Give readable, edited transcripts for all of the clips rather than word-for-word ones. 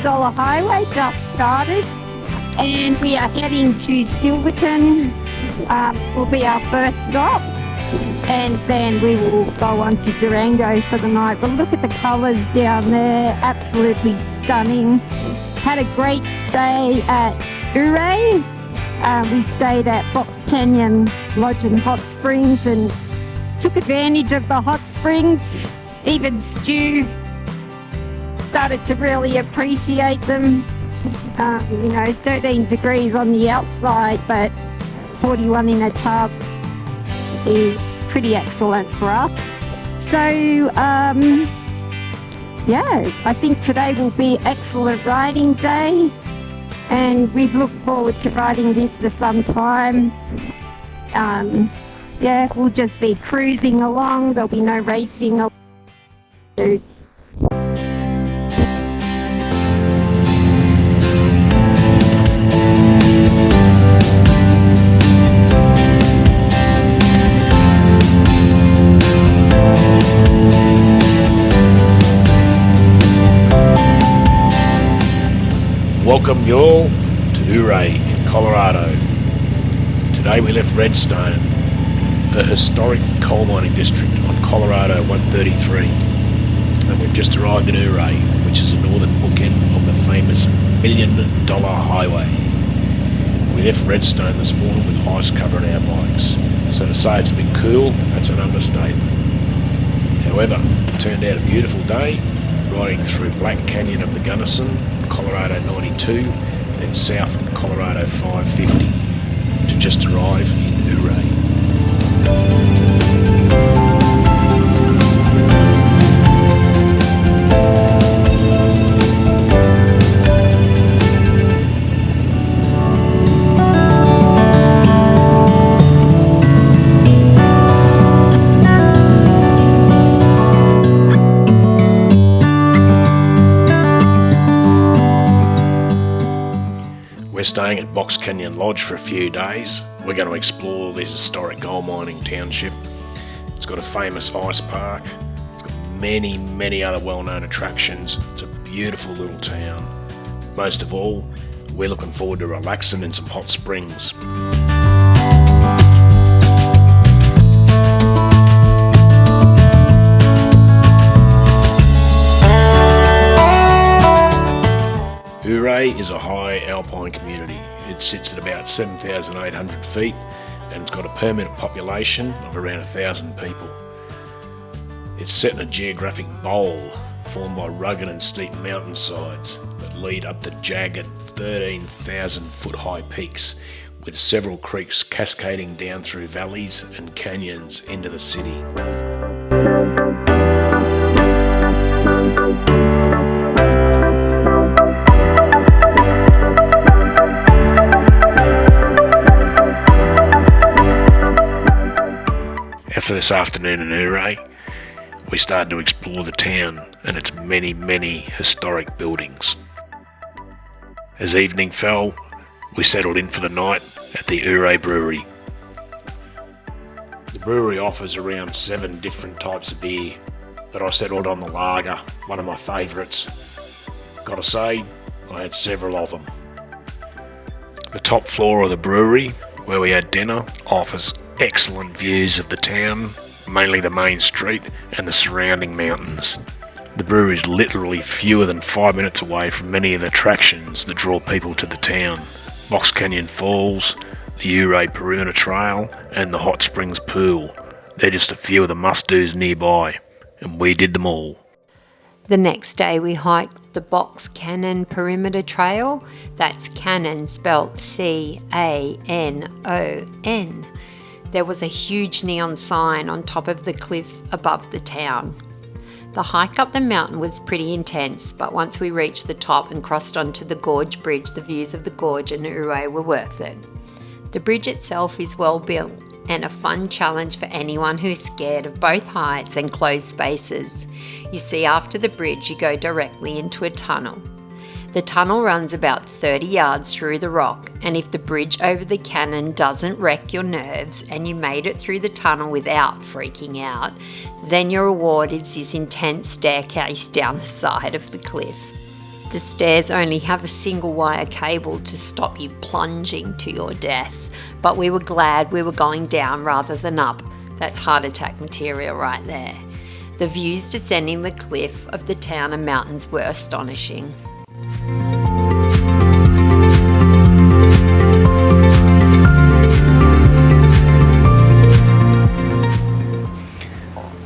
million highway just started, and we are heading to Silverton. Will be our first stop, and then we will go on to Durango for the night. But look at the colours down there, absolutely stunning. Had a great stay at Ouray. We stayed at Box Canyon Lodge and Hot Springs and took advantage of the hot springs. Even Stu started to really appreciate them. 13 degrees on the outside, but 41 in a tub is pretty excellent for us. So, I think today will be an excellent riding day, and we've looked forward to riding this for some time. We'll just be cruising along. There'll be no racing. Welcome you all to Ouray in Colorado. Today we left Redstone, a historic coal mining district on Colorado 133, and we've just arrived in Uray, which is the northern bookend of the famous $1 Million Highway. We left Redstone this morning with ice covering our bikes, so to say it's a bit cool, that's an understatement. However, it turned out a beautiful day, riding through Black Canyon of the Gunnison, Colorado 92, then south in Colorado 550, to just arrive in Ouray. We're staying at Box Canyon Lodge for a few days. We're going to explore this historic gold mining township. It's got a famous ice park. It's got many, many other well-known attractions. It's a beautiful little town. Most of all, we're looking forward to relaxing in some hot springs. Ouray is a high alpine community. It sits at about 7,800 feet and it's got a permanent population of around 1,000 people. It's set in a geographic bowl formed by rugged and steep mountainsides that lead up to jagged 13,000 foot high peaks with several creeks cascading down through valleys and canyons into the city. First afternoon in Ouray, we started to explore the town and its many, many historic buildings. As evening fell, we settled in for the night at the Ouray Brewery. The brewery offers around 7 different types of beer, but I settled on the lager, one of my favourites. Gotta say, I had several of them. The top floor of the brewery, where we had dinner, offers excellent views of the town, mainly the main street and the surrounding mountains. The brewery is literally fewer than 5 minutes away from many of the attractions that draw people to the town. Box Canyon Falls, the Uray Perimeter Trail and the Hot Springs Pool. They're just a few of the must-dos nearby, and we did them all. The next day we hiked the Box Canyon Perimeter Trail. That's Canyon spelt C-A-N-O-N. There was a huge neon sign on top of the cliff above the town. The hike up the mountain was pretty intense, but once we reached the top and crossed onto the gorge bridge, the views of the gorge and Uray were worth it. The bridge itself is well built and a fun challenge for anyone who's scared of both heights and closed spaces. You see, after the bridge you go directly into a tunnel. The tunnel runs about 30 yards through the rock, and if the bridge over the canyon doesn't wreck your nerves and you made it through the tunnel without freaking out, then your reward is this intense staircase down the side of the cliff. The stairs only have a single wire cable to stop you plunging to your death, but we were glad we were going down rather than up. That's heart attack material right there. The views descending the cliff of the town and mountains were astonishing.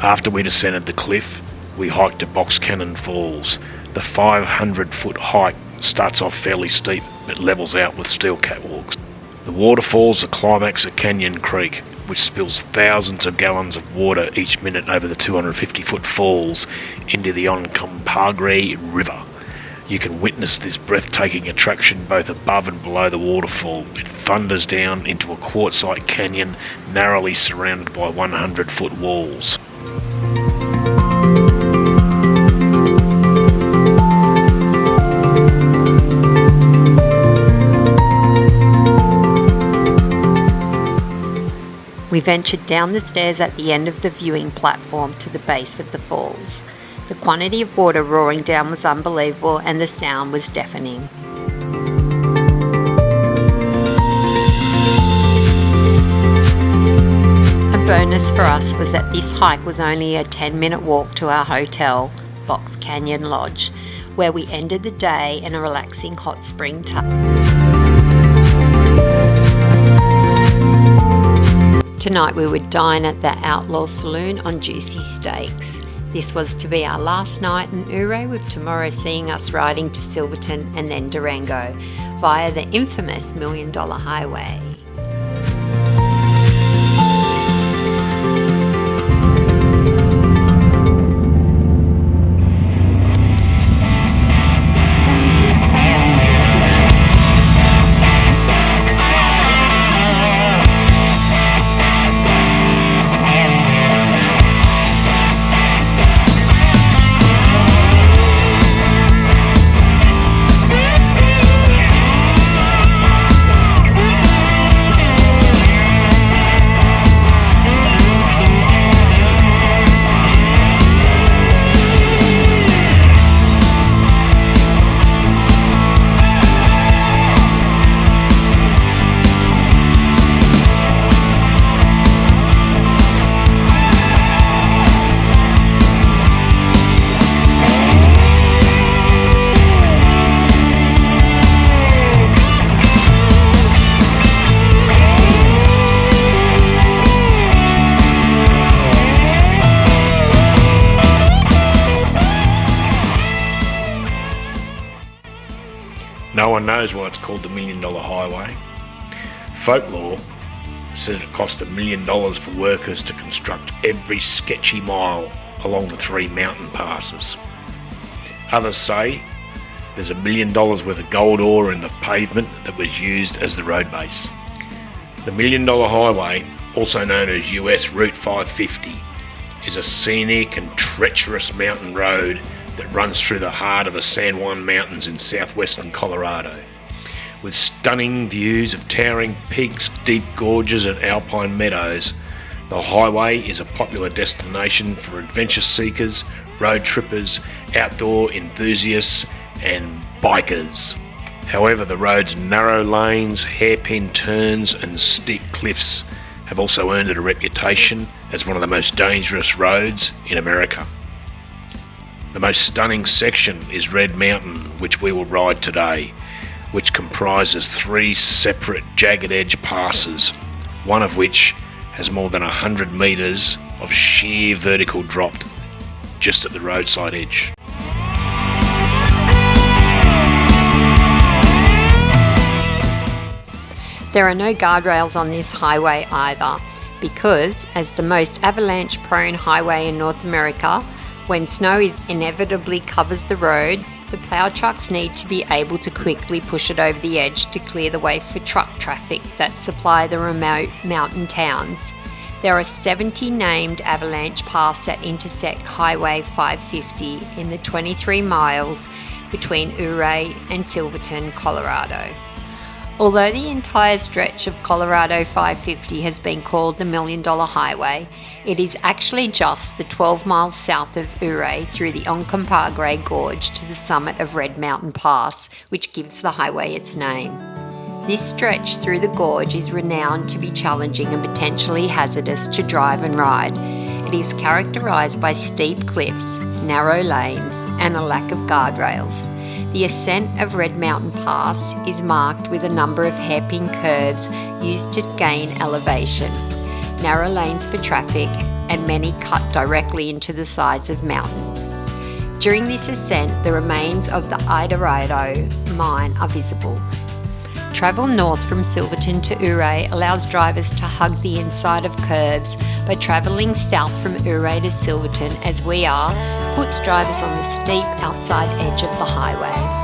After we descended the cliff, we hiked to Box Cannon Falls. The 500-foot hike starts off fairly steep but levels out with steel catwalks. The waterfalls are climax at Canyon Creek, which spills thousands of gallons of water each minute over the 250-foot falls into the Oncompagre River. You can witness this breathtaking attraction both above and below the waterfall. It thunders down into a quartzite canyon narrowly surrounded by 100-foot walls. We ventured down the stairs at the end of the viewing platform to the base of the falls. The quantity of water roaring down was unbelievable and the sound was deafening. A bonus for us was that this hike was only a 10-minute walk to our hotel, Box Canyon Lodge, where we ended the day in a relaxing hot spring tub. Tonight we would dine at the Outlaw Saloon on juicy steaks. This was to be our last night in Ouray, with tomorrow seeing us riding to Silverton and then Durango via the infamous $1 Million Highway. No one knows why it's called the $1 Million Highway. Folklore says it cost $1 million for workers to construct every sketchy mile along the 3 mountain passes. Others say there's $1 million worth of gold ore in the pavement that was used as the road base. The $1 Million Highway, also known as US Route 550, is a scenic and treacherous mountain road that runs through the heart of the San Juan Mountains in southwestern Colorado. With stunning views of towering peaks, deep gorges and alpine meadows, the highway is a popular destination for adventure seekers, road trippers, outdoor enthusiasts and bikers. However, the road's narrow lanes, hairpin turns and steep cliffs have also earned it a reputation as one of the most dangerous roads in America. The most stunning section is Red Mountain, which we will ride today, which comprises 3 separate jagged edge passes, one of which has more than 100 metres of sheer vertical drop just at the roadside edge. There are no guardrails on this highway either, because as the most avalanche-prone highway in North America, when snow inevitably covers the road, the plough trucks need to be able to quickly push it over the edge to clear the way for truck traffic that supply the remote mountain towns. There are 70 named avalanche paths that intersect Highway 550 in the 23 miles between Ouray and Silverton, Colorado. Although the entire stretch of Colorado 550 has been called the $1 Million Highway, it is actually just the 12 miles south of Ouray through the Oncompagre Gorge to the summit of Red Mountain Pass, which gives the highway its name. This stretch through the gorge is renowned to be challenging and potentially hazardous to drive and ride. It is characterised by steep cliffs, narrow lanes, and a lack of guardrails. The ascent of Red Mountain Pass is marked with a number of hairpin curves used to gain elevation, narrow lanes for traffic, and many cut directly into the sides of mountains. During this ascent, the remains of the Ouray mine are visible. Travel north from Silverton to Uray allows drivers to hug the inside of curves, but travelling south from Uray to Silverton, as we are, puts drivers on the steep outside edge of the highway.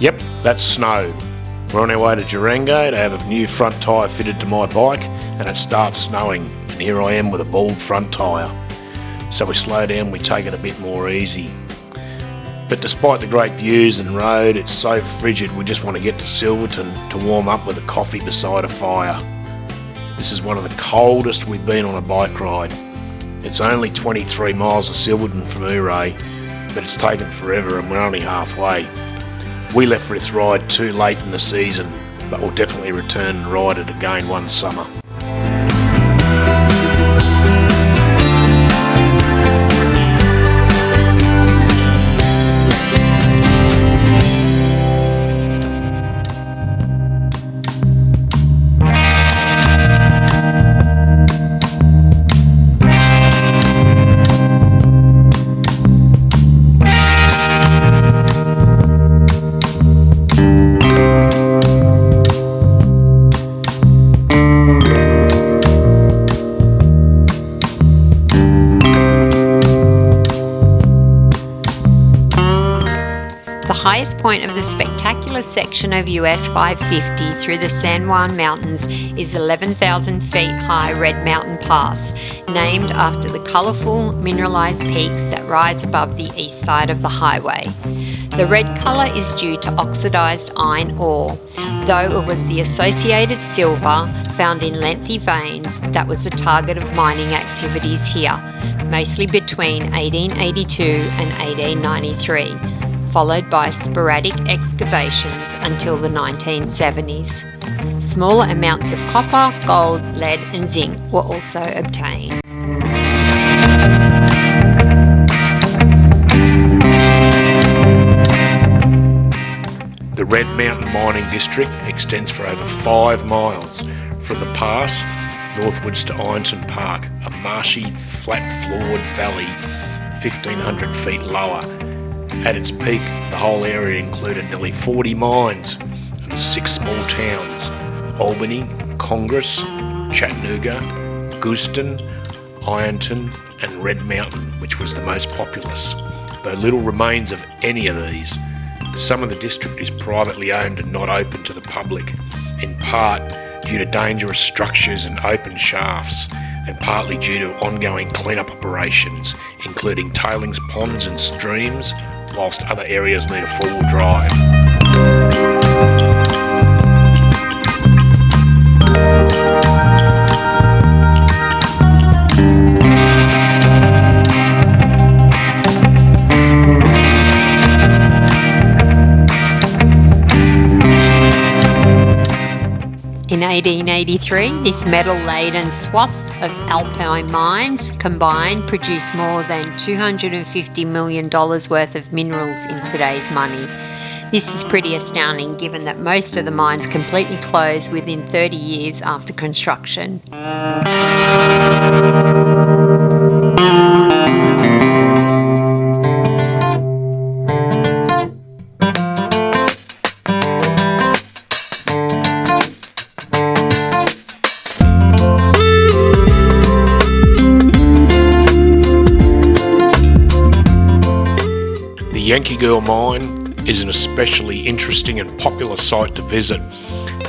Yep, that's snow. We're on our way to Durango to have a new front tyre fitted to my bike, and it starts snowing, and here I am with a bald front tyre. So we slow down, we take it a bit more easy. But despite the great views and road, it's so frigid we just want to get to Silverton to warm up with a coffee beside a fire. This is one of the coldest we've been on a bike ride. It's only 23 miles to Silverton from Ouray, but it's taken forever and we're only halfway. We left this ride too late in the season, but we'll definitely return and ride it again one summer. The highest point of the spectacular section of US 550 through the San Juan Mountains is 11,000 feet high Red Mountain Pass, named after the colourful mineralised peaks that rise above the east side of the highway. The red colour is due to oxidised iron ore, though it was the associated silver found in lengthy veins that was the target of mining activities here, mostly between 1882 and 1893. followed by sporadic excavations until the 1970s. Smaller amounts of copper, gold, lead and zinc were also obtained. The Red Mountain Mining District extends for over 5 miles from the pass northwards to Ironton Park, a marshy, flat-floored valley 1,500 feet lower. At its peak, the whole area included nearly 40 mines and 6 small towns: Albany, Congress, Chattanooga, Gooston, Ironton and Red Mountain, which was the most populous, though little remains of any of these. Some of the district is privately owned and not open to the public, in part due to dangerous structures and open shafts, and partly due to ongoing cleanup operations, including tailings ponds and streams, whilst other areas need a four-wheel drive. In 1883, this metal-laden swath of alpine mines combined produced more than $250 million worth of minerals in today's money. This is pretty astounding given that most of the mines completely closed within 30 years after construction. The Yankee Girl Mine is an especially interesting and popular site to visit,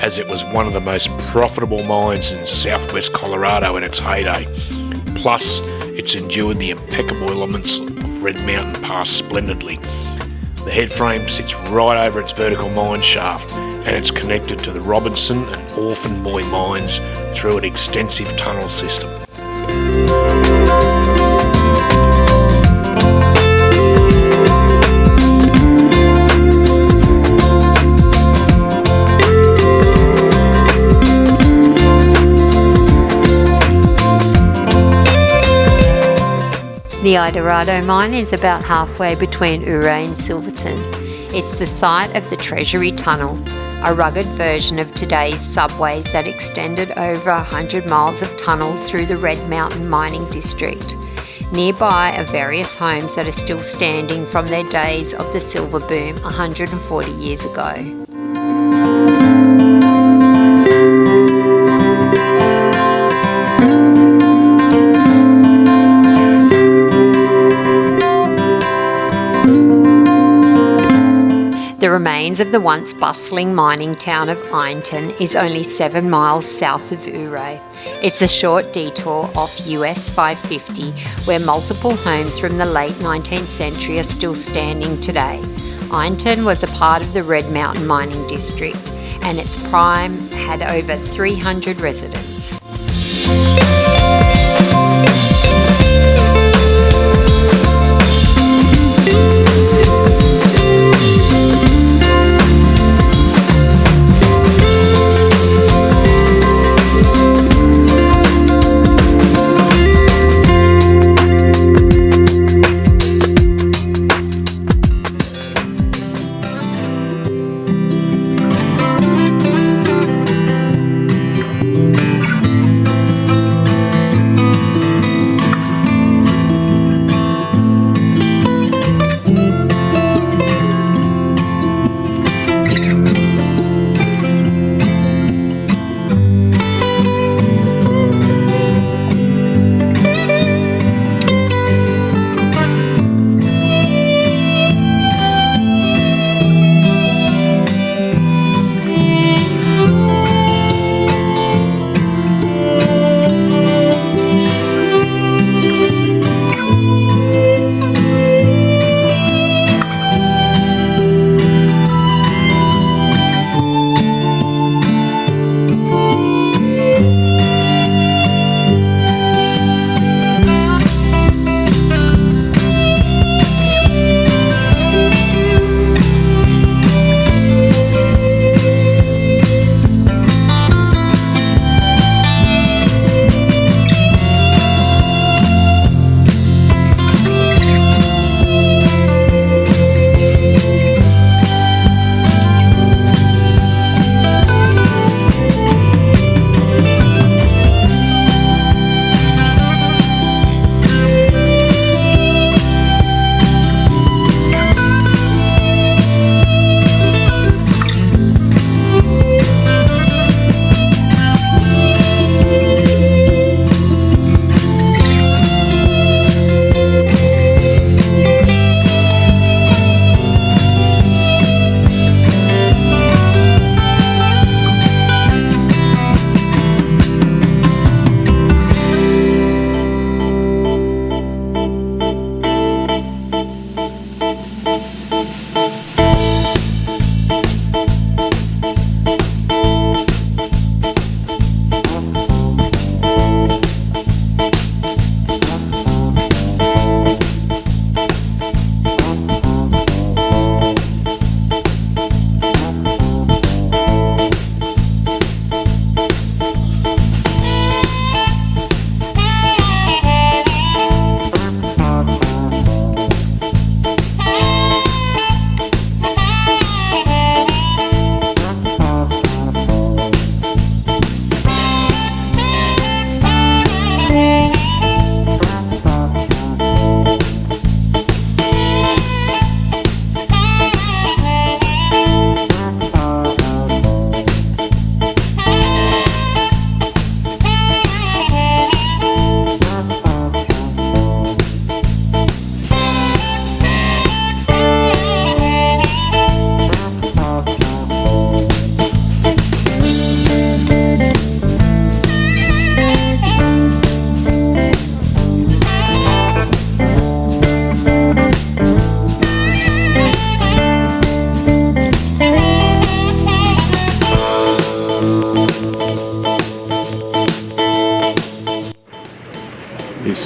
as it was one of the most profitable mines in southwest Colorado in its heyday. Plus, it's endured the impeccable elements of Red Mountain Pass splendidly. The headframe sits right over its vertical mine shaft, and it's connected to the Robinson and Orphan Boy mines through an extensive tunnel system. The Dorado mine is about halfway between Ouray and Silverton. It's the site of the Treasury Tunnel, a rugged version of today's subways that extended over 100 miles of tunnels through the Red Mountain Mining District. Nearby are various homes that are still standing from their days of the silver boom 140 years ago. The remains of the once bustling mining town of Ironton is only 7 miles south of Uray. It's a short detour off US 550 where multiple homes from the late 19th century are still standing today. Ironton was a part of the Red Mountain Mining District and its prime had over 300 residents.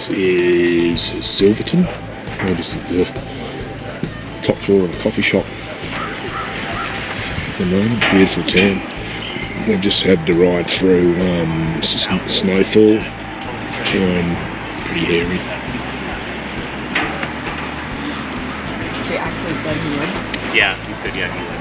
This is Silverton. We're just at the top floor of a coffee shop at the moment. Beautiful town. We've just had to ride through snowfall. Pretty hairy. She actually said he would. Yeah, he said yeah, he would.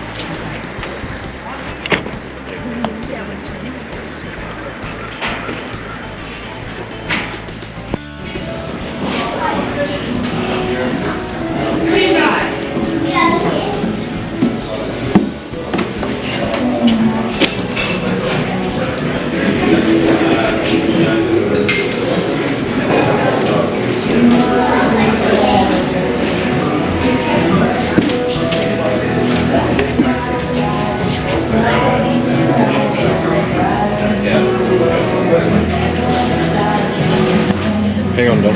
Hang on, Dom.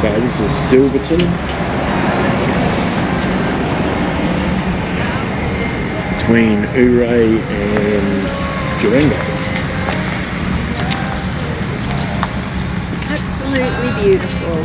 So this is Silverton. Between Ouray and Durango. Absolutely beautiful.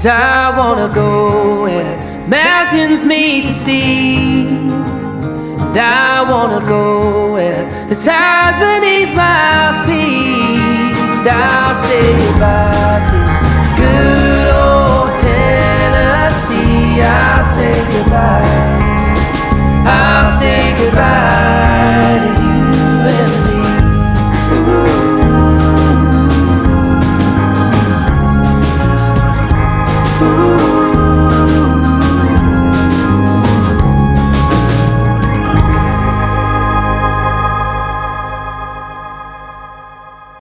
I wanna go where mountains meet the sea, and I wanna go where the tide's beneath my feet, and I'll say goodbye